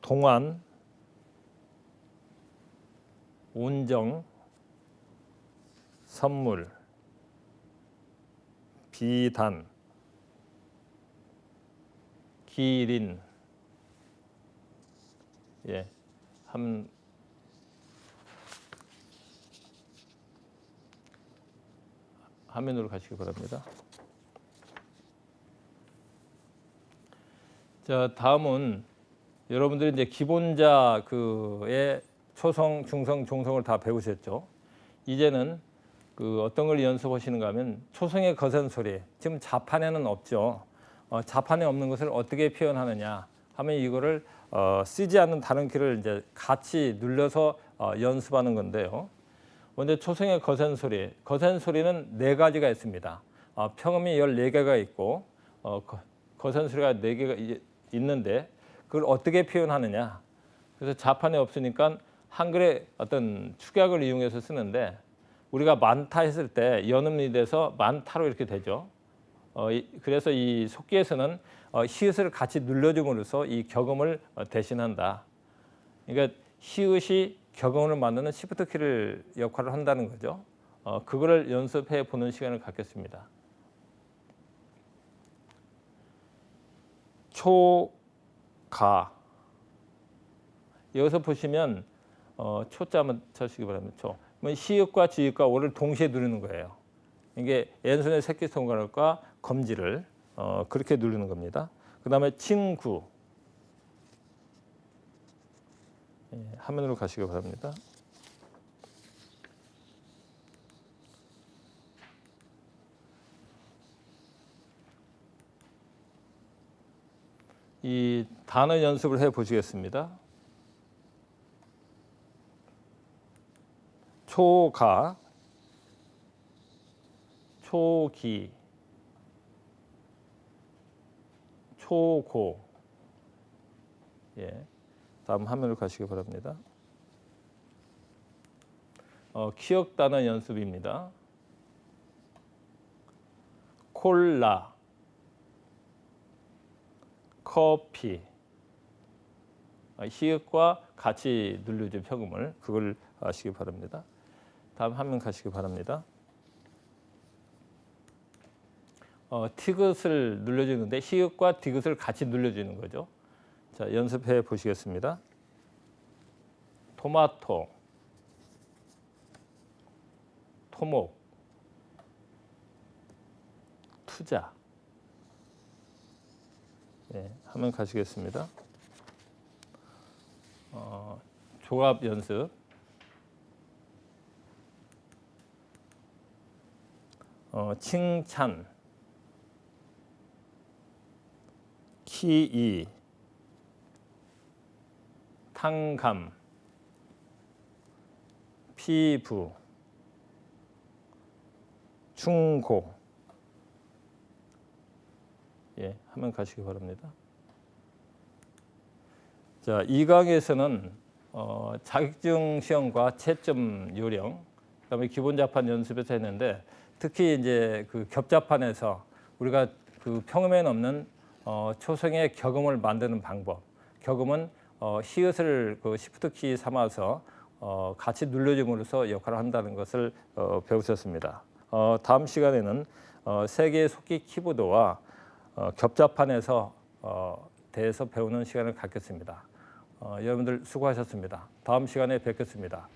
S1: 동안, 온정, 선물, 비단, 기린. 예, 화면으로 가시기 바랍니다. 자, 다음은 여러분들이 이제 기본자 그의 초성, 중성, 종성을 다 배우셨죠. 이제는 그 어떤 걸 연습하시는가 하면 초성의 거센 소리. 지금 자판에는 없죠. 자판에 없는 것을 어떻게 표현하느냐 하면 이거를 쓰지 않는 다른 키를 이제 같이 눌러서 연습하는 건데요. 먼저 초성의 거센 소리. 거센 소리는 네 가지가 있습니다. 평음이 14개가 있고 거센 소리가 4개가 있는데 그걸 어떻게 표현하느냐. 그래서 자판에 없으니까 한글의 어떤 축약을 이용해서 쓰는데 우리가 많다 했을 때 연음이 돼서 많다로 이렇게 되죠. 그래서 이 속기에서는 히읗을 같이 눌러줌으로써 이 격음을 대신한다. 그러니까 히읗이 격음을 만드는 시프트 키를 역할을 한다는 거죠. 그거를 연습해 보는 시간을 갖겠습니다. 초가. 여기서 보시면 초자 한번 쳐주시기 바랍니다. 초. 시읒과 지읒과 오를 동시에 누르는 거예요. 이게 왼손의 새끼손가락과 검지를 그렇게 누르는 겁니다. 그 다음에 친구. 예, 화면으로 가시기 바랍니다. 이 단어 연습을 해 보시겠습니다. 초가, 초기, 초고. 예. 다음 화면으로 가시기 바랍니다. 기억 단어 연습입니다. 콜라, 커피. 히읗과 같이 눌러줄 표금을 그걸 아시기 바랍니다. 다음 화면 가시기 바랍니다. 티귿을 눌러주는데 히읗과 디귿을 같이 눌러주는 거죠. 자, 연습해 보시겠습니다. 토마토, 토목, 투자. 예, 화면 가시겠습니다. 조합 연습. 칭찬, 키이, 탕감, 피부, 충고. 예, 화면 가시기 바랍니다. 자, 이 강의에서는 자격증 시험과 채점 요령, 그다음에 기본 자판 연습에서 했는데 특히 이제 그 겹자판에서 우리가 그 평음에 없는 초성의 격음을 만드는 방법. 격음은 히읗을 그 시프트 키 삼아서 같이 눌러줌으로써 역할을 한다는 것을 배우셨습니다. 다음 시간에는 세 개의 속기 키보드와 겹자판에서 대해서 배우는 시간을 갖겠습니다. 여러분들 수고하셨습니다. 다음 시간에 뵙겠습니다.